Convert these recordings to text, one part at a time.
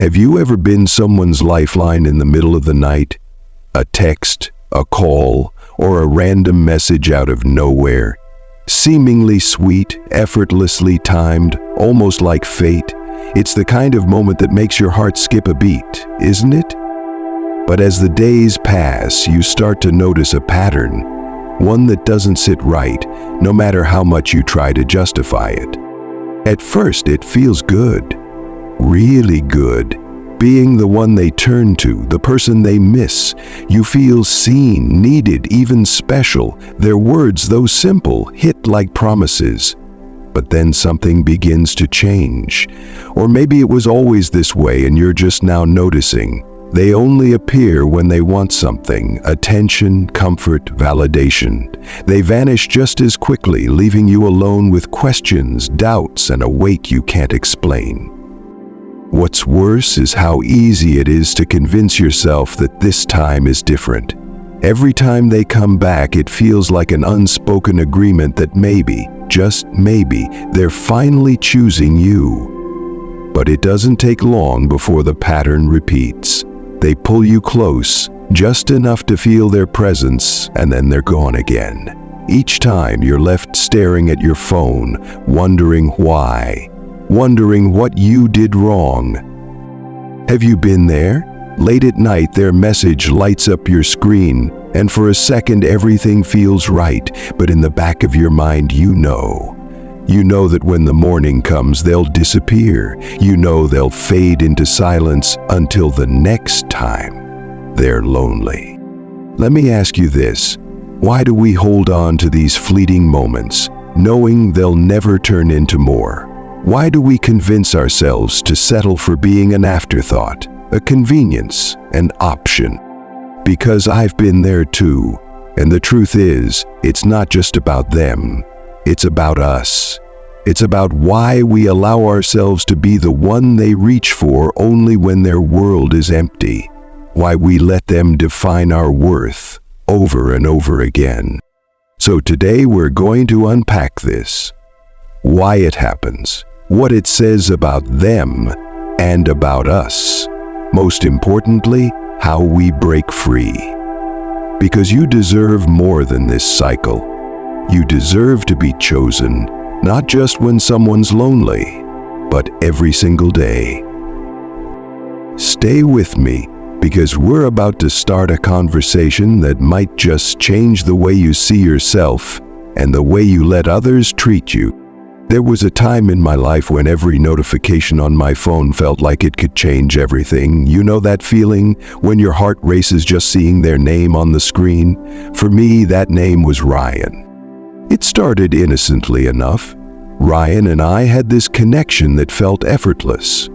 Have you ever been someone's lifeline in the middle of the night? A text, a call, or a random message out of nowhere? Seemingly sweet, effortlessly timed, almost like fate. It's the kind of moment that makes your heart skip a beat, isn't it? But as the days pass, you start to notice a pattern, one that doesn't sit right, no matter how much you try to justify it. At first, it feels good. Really good. Being the one they turn to, the person they miss. You feel seen, needed, even special. Their words, though simple, hit like promises. But then something begins to change. Or maybe it was always this way and you're just now noticing. They only appear when they want something, attention, comfort, validation. They vanish just as quickly, leaving you alone with questions, doubts, and a weight you can't explain. What's worse is how easy it is to convince yourself that this time is different. Every time they come back, it feels like an unspoken agreement that maybe, just maybe, they're finally choosing you. But it doesn't take long before the pattern repeats. They pull you close, just enough to feel their presence, and then they're gone again. Each time you're left staring at your phone, wondering why. Wondering what you did wrong. Have you been there? Late at night, their message lights up your screen, and for a second everything feels right, but in the back of your mind you know. You know that when the morning comes, they'll disappear. You know they'll fade into silence until the next time they're lonely. Let me ask you this. Why do we hold on to these fleeting moments, knowing they'll never turn into more? Why do we convince ourselves to settle for being an afterthought, a convenience, an option? Because I've been there too, and the truth is, it's not just about them, it's about us. It's about why we allow ourselves to be the one they reach for only when their world is empty. Why we let them define our worth over and over again. So today we're going to unpack this. Why it happens. What it says about them and about us. Most importantly, how we break free. Because you deserve more than this cycle. You deserve to be chosen, not just when someone's lonely, but every single day. Stay with me, because we're about to start a conversation that might just change the way you see yourself and the way you let others treat you. There was a time in my life when every notification on my phone felt like it could change everything. You know that feeling when your heart races just seeing their name on the screen? For me, that name was Ryan. It started innocently enough. Ryan and I had this connection that felt effortless.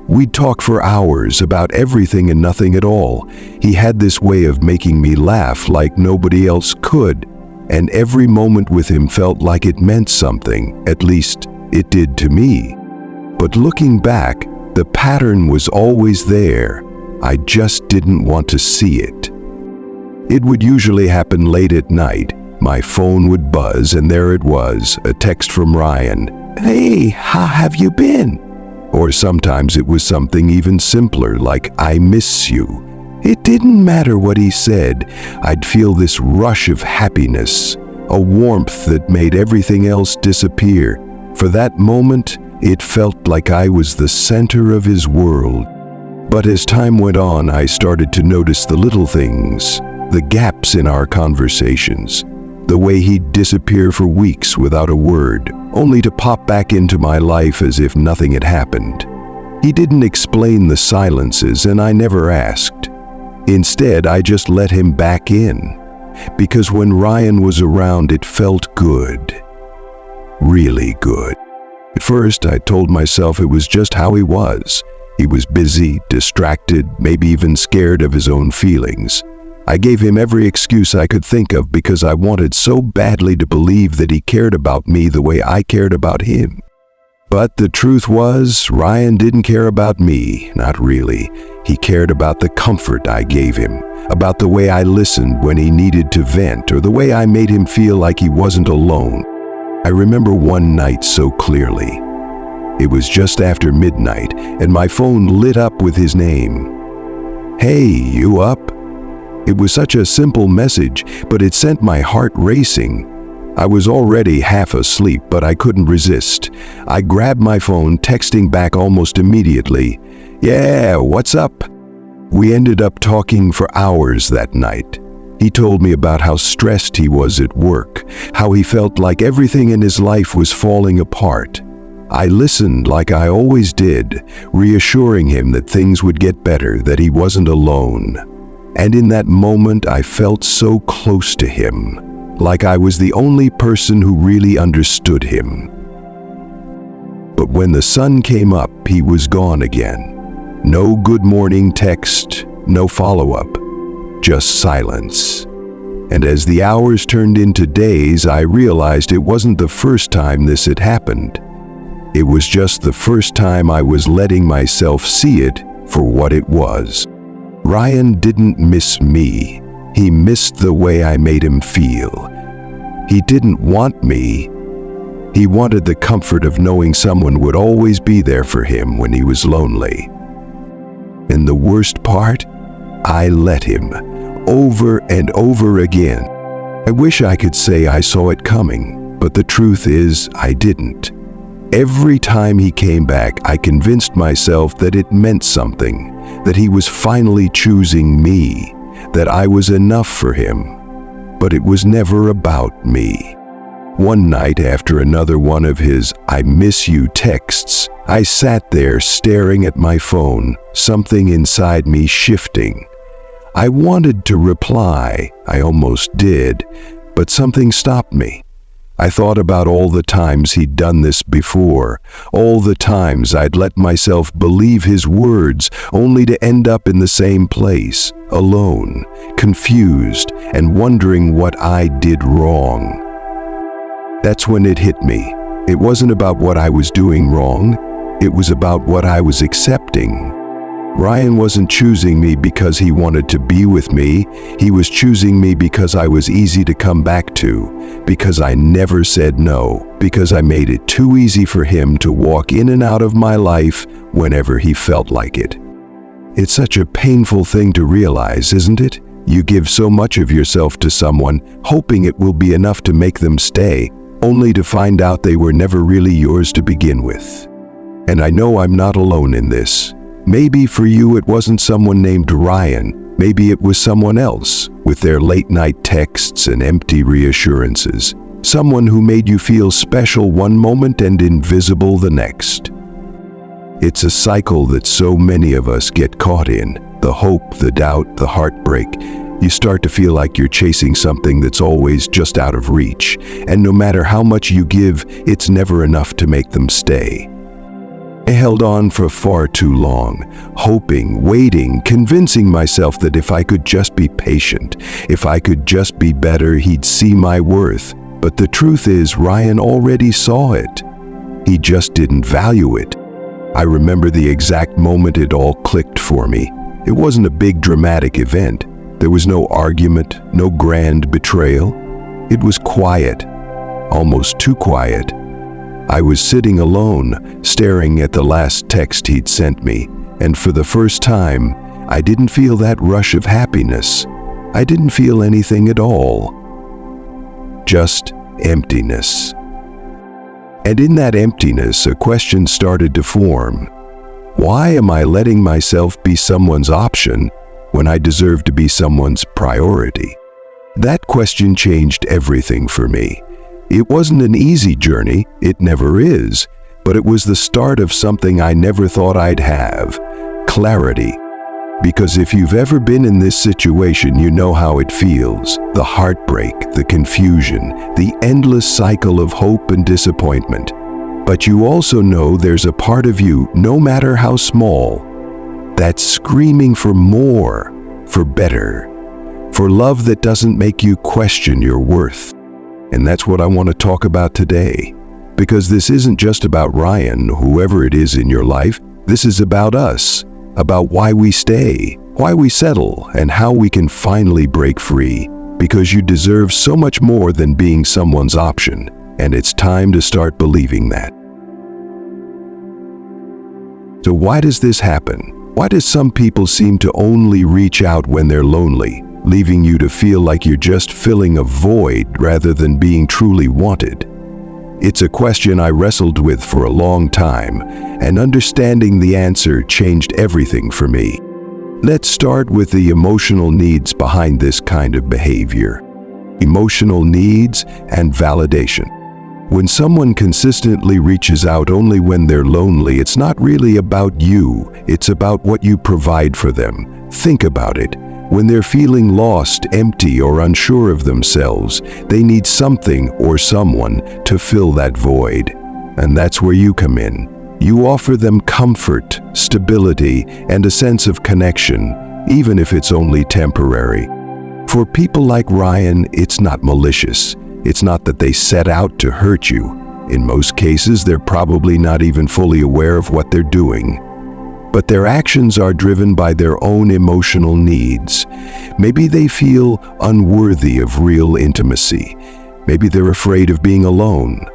We'd talk for hours about everything and nothing at all. He had this way of making me laugh like nobody else could. And every moment with him felt like it meant something, at least it did to me. But looking back, the pattern was always there. I just didn't want to see it. It would usually happen late at night. My phone would buzz and there it was, a text from Ryan. "Hey, how have you been?" Or sometimes it was something even simpler like, "I miss you." It didn't matter what he said, I'd feel this rush of happiness, a warmth that made everything else disappear. For that moment, it felt like I was the center of his world. But as time went on, I started to notice the little things, the gaps in our conversations, the way he'd disappear for weeks without a word, only to pop back into my life as if nothing had happened. He didn't explain the silences, and I never asked. Instead, I just let him back in, because when Ryan was around, it felt good. Really good. At first, I told myself it was just how he was. He was busy, distracted, maybe even scared of his own feelings. I gave him every excuse I could think of because I wanted so badly to believe that he cared about me the way I cared about him. But the truth was, Ryan didn't care about me, not really. He cared about the comfort I gave him, about the way I listened when he needed to vent, or the way I made him feel like he wasn't alone. I remember one night so clearly. It was just after midnight, and my phone lit up with his name. "Hey, you up?" It was such a simple message, but it sent my heart racing. I was already half asleep, but I couldn't resist. I grabbed my phone, texting back almost immediately, "Yeah, what's up?" We ended up talking for hours that night. He told me about how stressed he was at work, how he felt like everything in his life was falling apart. I listened like I always did, reassuring him that things would get better, that he wasn't alone. And in that moment, I felt so close to him, like I was the only person who really understood him. But when the sun came up, he was gone again. No good morning text, no follow-up, just silence. And as the hours turned into days, I realized it wasn't the first time this had happened. It was just the first time I was letting myself see it for what it was. Ryan didn't miss me. He missed the way I made him feel. He didn't want me. He wanted the comfort of knowing someone would always be there for him when he was lonely. And the worst part? I let him, over and over again. I wish I could say I saw it coming, but the truth is I didn't. Every time he came back, I convinced myself that it meant something, that he was finally choosing me, that I was enough for him. But it was never about me. One night, after another one of his "I miss you" texts, I sat there staring at my phone, something inside me shifting. I wanted to reply, I almost did, but something stopped me. I thought about all the times he'd done this before, all the times I'd let myself believe his words only to end up in the same place, alone, confused, and wondering what I did wrong. That's when it hit me. It wasn't about what I was doing wrong. It was about what I was accepting. Ryan wasn't choosing me because he wanted to be with me. He was choosing me because I was easy to come back to, because I never said no, because I made it too easy for him to walk in and out of my life whenever he felt like it. It's such a painful thing to realize, isn't it? You give so much of yourself to someone, hoping it will be enough to make them stay, only to find out they were never really yours to begin with. And I know I'm not alone in this. Maybe for you it wasn't someone named Ryan. Maybe it was someone else, with their late-night texts and empty reassurances. Someone who made you feel special one moment and invisible the next. It's a cycle that so many of us get caught in. The hope, the doubt, the heartbreak. You start to feel like you're chasing something that's always just out of reach, and no matter how much you give, it's never enough to make them stay. I held on for far too long, hoping, waiting, convincing myself that if I could just be patient, if I could just be better, he'd see my worth. But the truth is, Ryan already saw it. He just didn't value it. I remember the exact moment it all clicked for me. It wasn't a big dramatic event. There was no argument, no grand betrayal. It was quiet, almost too quiet. I was sitting alone, staring at the last text he'd sent me, and for the first time, I didn't feel that rush of happiness. I didn't feel anything at all. Just emptiness. And in that emptiness, a question started to form. Why am I letting myself be someone's option when I deserve to be someone's priority? That question changed everything for me. It wasn't an easy journey, it never is, but it was the start of something I never thought I'd have: clarity. Because if you've ever been in this situation, you know how it feels. The heartbreak, the confusion, the endless cycle of hope and disappointment. But you also know there's a part of you, no matter how small, that's screaming for more, for better, for love that doesn't make you question your worth. And that's what I want to talk about today. Because this isn't just about Ryan, whoever it is in your life. This is about us, about why we stay, why we settle, and how we can finally break free. Because you deserve so much more than being someone's option, and it's time to start believing that. So why does this happen? Why do some people seem to only reach out when they're lonely, leaving you to feel like you're just filling a void rather than being truly wanted? It's a question I wrestled with for a long time, and understanding the answer changed everything for me. Let's start with the emotional needs behind this kind of behavior. Emotional needs and validation. When someone consistently reaches out only when they're lonely, it's not really about you, it's about what you provide for them. Think about it. When they're feeling lost, empty, or unsure of themselves, they need something or someone to fill that void. And that's where you come in. You offer them comfort, stability, and a sense of connection, even if it's only temporary. For people like Ryan, it's not malicious. It's not that they set out to hurt you. In most cases, they're probably not even fully aware of what they're doing. But their actions are driven by their own emotional needs. Maybe they feel unworthy of real intimacy. Maybe they're afraid of being alone.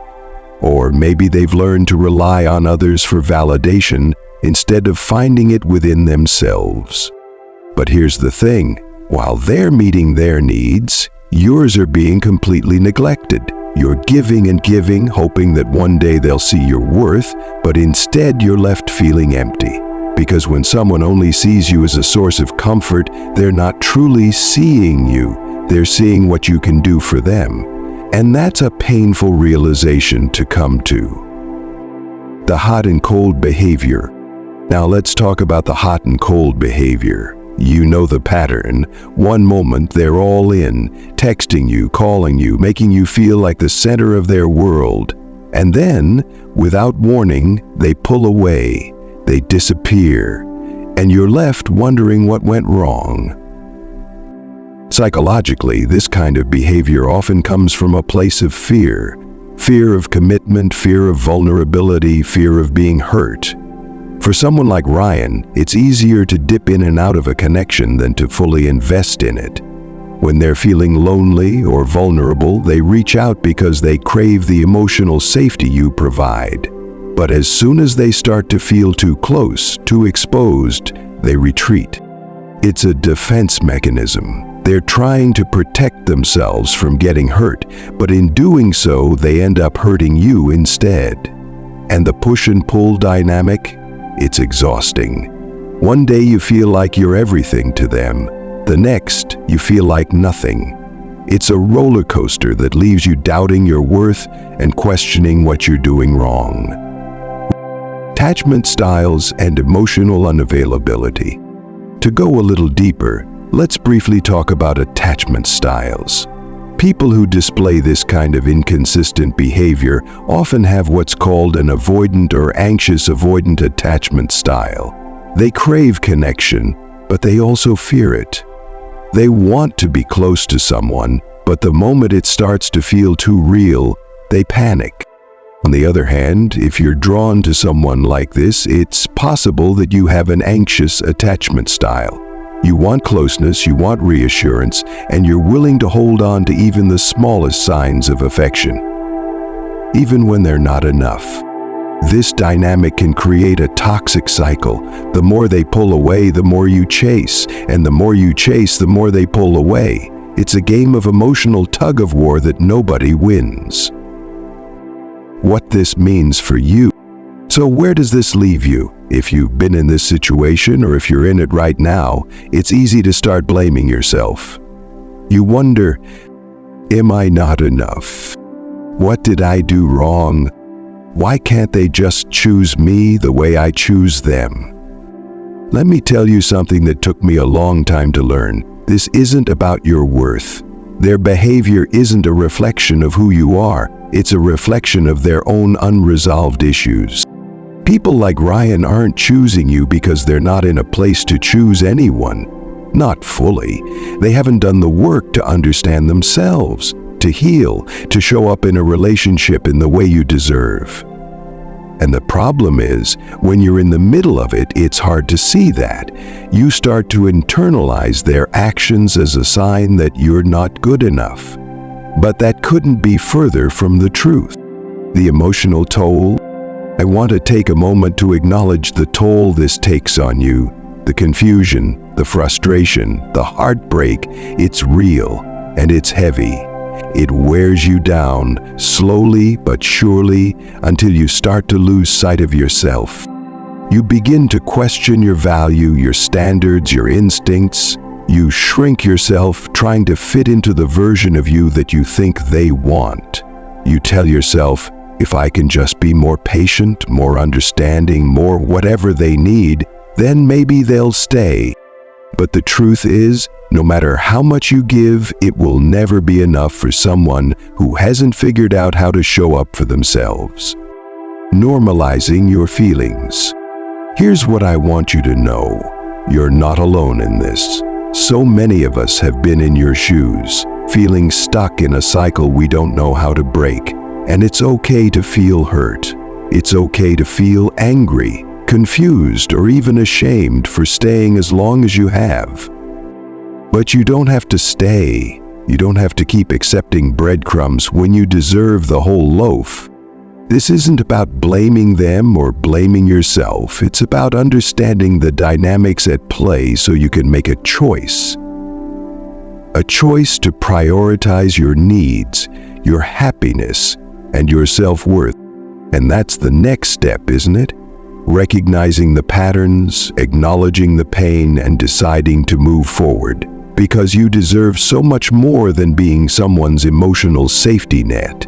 Or maybe they've learned to rely on others for validation instead of finding it within themselves. But here's the thing. While they're meeting their needs, yours are being completely neglected. You're giving and giving, hoping that one day they'll see your worth, but instead you're left feeling empty. Because when someone only sees you as a source of comfort, they're not truly seeing you. They're seeing what you can do for them. And that's a painful realization to come to. The hot and cold behavior. Now let's talk about the hot and cold behavior. You know the pattern. One moment they're all in, texting you, calling you, making you feel like the center of their world. And then, without warning, they pull away. They disappear. And you're left wondering what went wrong. Psychologically, this kind of behavior often comes from a place of fear. Fear of commitment, fear of vulnerability, fear of being hurt. For someone like Ryan, it's easier to dip in and out of a connection than to fully invest in it. When they're feeling lonely or vulnerable, they reach out because they crave the emotional safety you provide. But as soon as they start to feel too close, too exposed, they retreat. It's a defense mechanism. They're trying to protect themselves from getting hurt, but in doing so, they end up hurting you instead. And the push and pull dynamic? It's exhausting. One day you feel like you're everything to them. The next, you feel like nothing. It's a roller coaster that leaves you doubting your worth and questioning what you're doing wrong. Attachment styles and emotional unavailability. To go a little deeper, let's briefly talk about attachment styles. People who display this kind of inconsistent behavior often have what's called an avoidant or anxious avoidant attachment style. They crave connection, but they also fear it. They want to be close to someone, but the moment it starts to feel too real, they panic. On the other hand, if you're drawn to someone like this, it's possible that you have an anxious attachment style. You want closeness, you want reassurance, and you're willing to hold on to even the smallest signs of affection, even when they're not enough. This dynamic can create a toxic cycle. The more they pull away, the more you chase, and the more you chase, the more they pull away. It's a game of emotional tug-of-war that nobody wins. What this means for you. So where does this leave you? If you've been in this situation or if you're in it right now, it's easy to start blaming yourself. You wonder, am I not enough? What did I do wrong? Why can't they just choose me the way I choose them? Let me tell you something that took me a long time to learn. This isn't about your worth. Their behavior isn't a reflection of who you are. It's a reflection of their own unresolved issues. People like Ryan aren't choosing you because they're not in a place to choose anyone. Not fully. They haven't done the work to understand themselves, to heal, to show up in a relationship in the way you deserve. And the problem is, when you're in the middle of it, it's hard to see that. You start to internalize their actions as a sign that you're not good enough. But that couldn't be further from the truth. The emotional toll, I want to take a moment to acknowledge the toll this takes on you. The confusion, the frustration, the heartbreak, it's real and it's heavy. It wears you down, slowly but surely, until you start to lose sight of yourself. You begin to question your value, your standards, your instincts. You shrink yourself, trying to fit into the version of you that you think they want. You tell yourself, if I can just be more patient, more understanding, more whatever they need, then maybe they'll stay. But the truth is, no matter how much you give, it will never be enough for someone who hasn't figured out how to show up for themselves. Normalizing your feelings. Here's what I want you to know. You're not alone in this. So many of us have been in your shoes, feeling stuck in a cycle we don't know how to break. And it's okay to feel hurt. It's okay to feel angry, confused, or even ashamed for staying as long as you have. But you don't have to stay. You don't have to keep accepting breadcrumbs when you deserve the whole loaf. This isn't about blaming them or blaming yourself. It's about understanding the dynamics at play so you can make a choice. A choice to prioritize your needs, your happiness, and your self-worth. And that's the next step, isn't it? Recognizing the patterns, acknowledging the pain, and deciding to move forward. Because you deserve so much more than being someone's emotional safety net.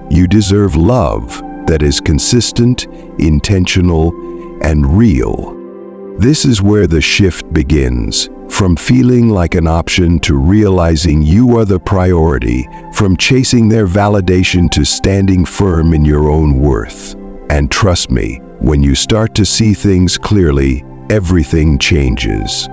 You deserve love that is consistent, intentional, and real. This is where the shift begins, from feeling like an option to realizing you are the priority, from chasing their validation to standing firm in your own worth. And trust me, when you start to see things clearly, everything changes.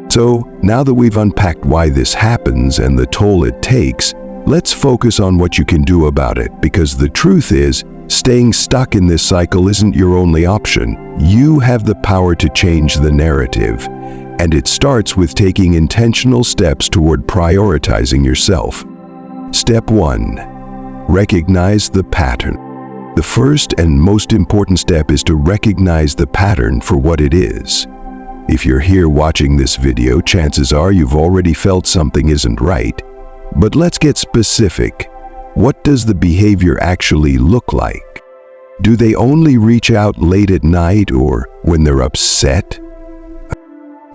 So, now that we've unpacked why this happens and the toll it takes, let's focus on what you can do about it, because the truth is, staying stuck in this cycle isn't your only option. You have the power to change the narrative, and it starts with taking intentional steps toward prioritizing yourself. Step 1. Recognize the pattern. The first and most important step is to recognize the pattern for what it is. If you're here watching this video, chances are you've already felt something isn't right. But let's get specific. What does the behavior actually look like? Do they only reach out late at night or when they're upset?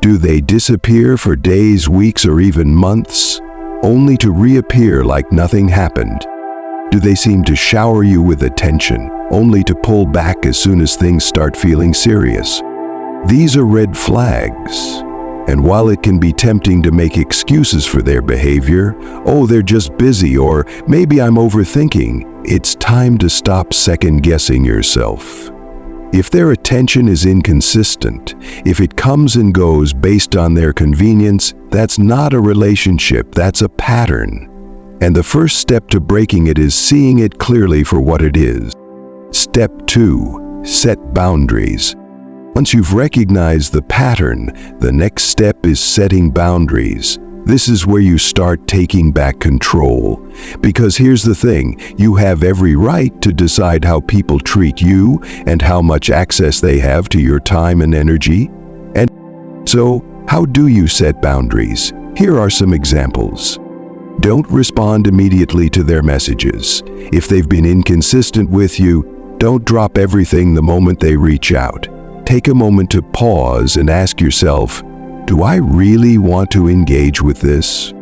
Do they disappear for days, weeks, or even months, only to reappear like nothing happened? Do they seem to shower you with attention, only to pull back as soon as things start feeling serious? These are red flags. And while it can be tempting to make excuses for their behavior, oh, they're just busy, or maybe I'm overthinking, it's time to stop second-guessing yourself. If their attention is inconsistent, if it comes and goes based on their convenience, that's not a relationship, that's a pattern. And the first step to breaking it is seeing it clearly for what it is. Step 2. Set boundaries. Once you've recognized the pattern, the next step is setting boundaries. This is where you start taking back control. Because here's the thing, you have every right to decide how people treat you and how much access they have to your time and energy. And so, how do you set boundaries? Here are some examples. Don't respond immediately to their messages. If they've been inconsistent with you, don't drop everything the moment they reach out. Take a moment to pause and ask yourself, do I really want to engage with this?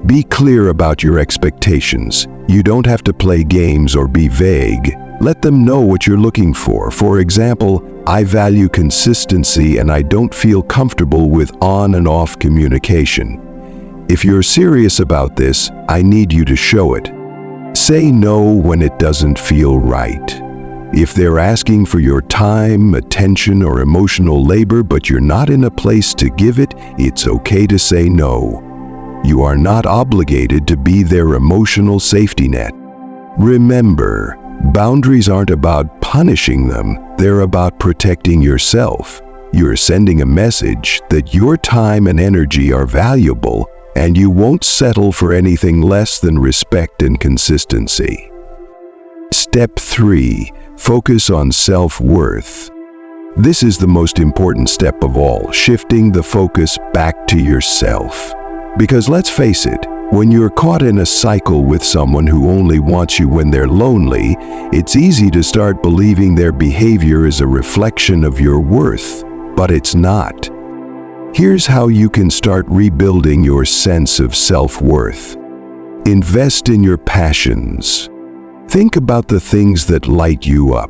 Be clear about your expectations. You don't have to play games or be vague. Let them know what you're looking for. For example, I value consistency and I don't feel comfortable with on and off communication. If you're serious about this, I need you to show it. Say no when it doesn't feel right. If they're asking for your time, attention, or emotional labor, but you're not in a place to give it, it's okay to say no. You are not obligated to be their emotional safety net. Remember, boundaries aren't about punishing them, they're about protecting yourself. You're sending a message that your time and energy are valuable, and you won't settle for anything less than respect and consistency. Step 3. Focus on self-worth. This is the most important step of all, shifting the focus back to yourself. Because let's face it, when you're caught in a cycle with someone who only wants you when they're lonely, it's easy to start believing their behavior is a reflection of your worth, but it's not. Here's how you can start rebuilding your sense of self-worth. Invest in your passions. Think about the things that light you up,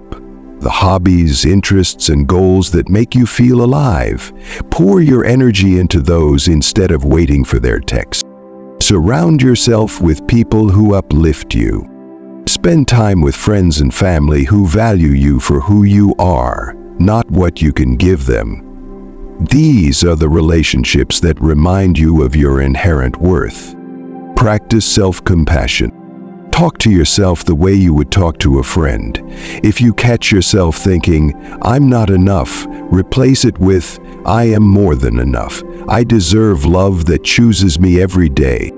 the hobbies, interests, and goals that make you feel alive. Pour your energy into those instead of waiting for their text. Surround yourself with people who uplift you. Spend time with friends and family who value you for who you are, not what you can give them. These are the relationships that remind you of your inherent worth. Practice self-compassion. Talk to yourself the way you would talk to a friend. If you catch yourself thinking, "I'm not enough," replace it with, "I am more than enough. I deserve love that chooses me every day."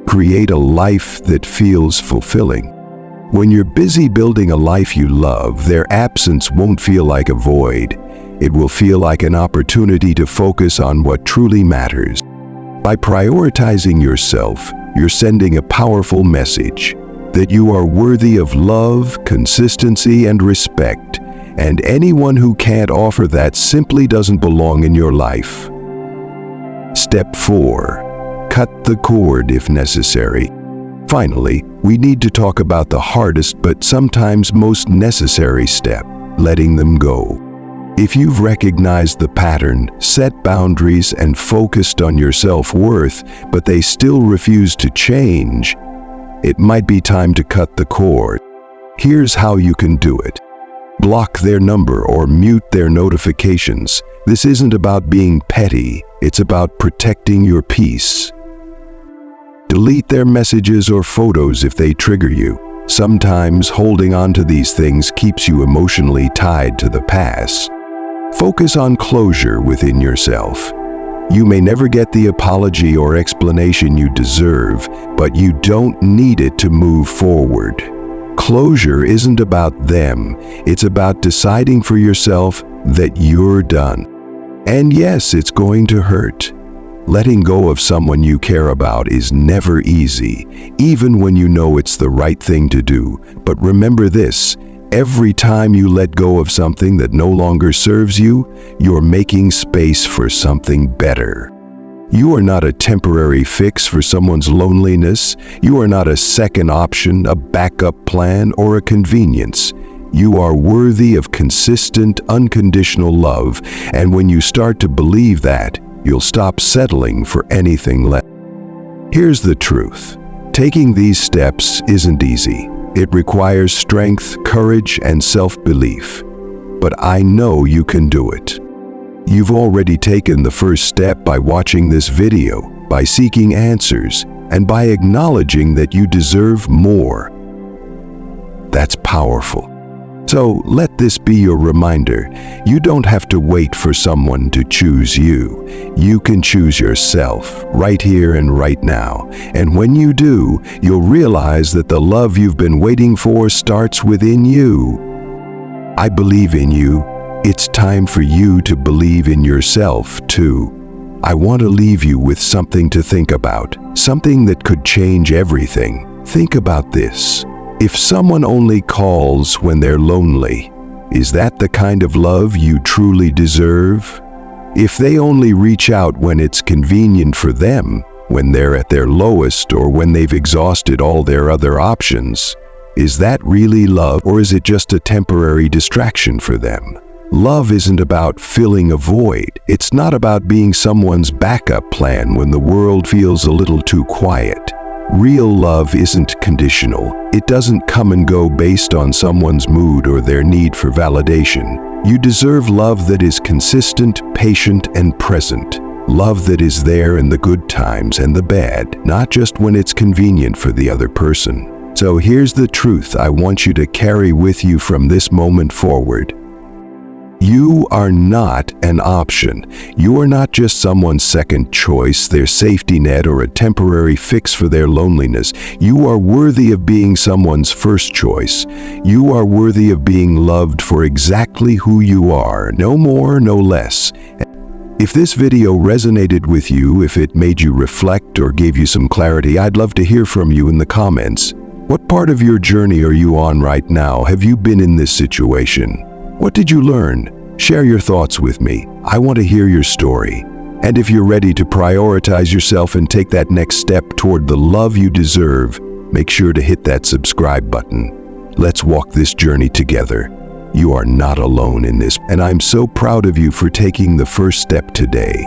Create a life that feels fulfilling. When you're busy building a life you love, their absence won't feel like a void. It will feel like an opportunity to focus on what truly matters. By prioritizing yourself, you're sending a powerful message that you are worthy of love, consistency, and respect, and anyone who can't offer that simply doesn't belong in your life. Step 4. Cut the cord if necessary. Finally, we need to talk about the hardest but sometimes most necessary step, letting them go. If you've recognized the pattern, set boundaries, and focused on your self-worth, but they still refuse to change, it might be time to cut the cord. Here's how you can do it. Block their number or mute their notifications. This isn't about being petty, it's about protecting your peace. Delete their messages or photos if they trigger you. Sometimes holding on to these things keeps you emotionally tied to the past. Focus on closure within yourself. You may never get the apology or explanation you deserve, but you don't need it to move forward. Closure isn't about them, it's about deciding for yourself that you're done. And yes, it's going to hurt. Letting go of someone you care about is never easy, even when you know it's the right thing to do. But remember this, every time you let go of something that no longer serves you, you're making space for something better. You are not a temporary fix for someone's loneliness. You are not a second option, a backup plan, or a convenience. You are worthy of consistent, unconditional love, and when you start to believe that, you'll stop settling for anything less. Here's the truth. Taking these steps isn't easy. It requires strength, courage, and self-belief. But I know you can do it. You've already taken the first step by watching this video, by seeking answers, and by acknowledging that you deserve more. That's powerful. So let this be your reminder. You don't have to wait for someone to choose you. You can choose yourself, right here and right now. And when you do, you'll realize that the love you've been waiting for starts within you. I believe in you. It's time for you to believe in yourself, too. I want to leave you with something to think about, something that could change everything. Think about this. If someone only calls when they're lonely, is that the kind of love you truly deserve? If they only reach out when it's convenient for them, when they're at their lowest or when they've exhausted all their other options, is that really love, or is it just a temporary distraction for them? Love isn't about filling a void. It's not about being someone's backup plan when the world feels a little too quiet. Real love isn't conditional. It doesn't come and go based on someone's mood or their need for validation. You deserve love that is consistent, patient, and present. Love that is there in the good times and the bad, not just when it's convenient for the other person. So here's the truth I want you to carry with you from this moment forward. You are not an option. You are not just someone's second choice, their safety net, or a temporary fix for their loneliness. You are worthy of being someone's first choice. You are worthy of being loved for exactly who you are, no more, no less. If this video resonated with you, if it made you reflect or gave you some clarity, I'd love to hear from you in the comments. What part of your journey are you on right now? Have you been in this situation? What did you learn? Share your thoughts with me. I want to hear your story. And if you're ready to prioritize yourself and take that next step toward the love you deserve, make sure to hit that subscribe button. Let's walk this journey together. You are not alone in this, and I'm so proud of you for taking the first step today.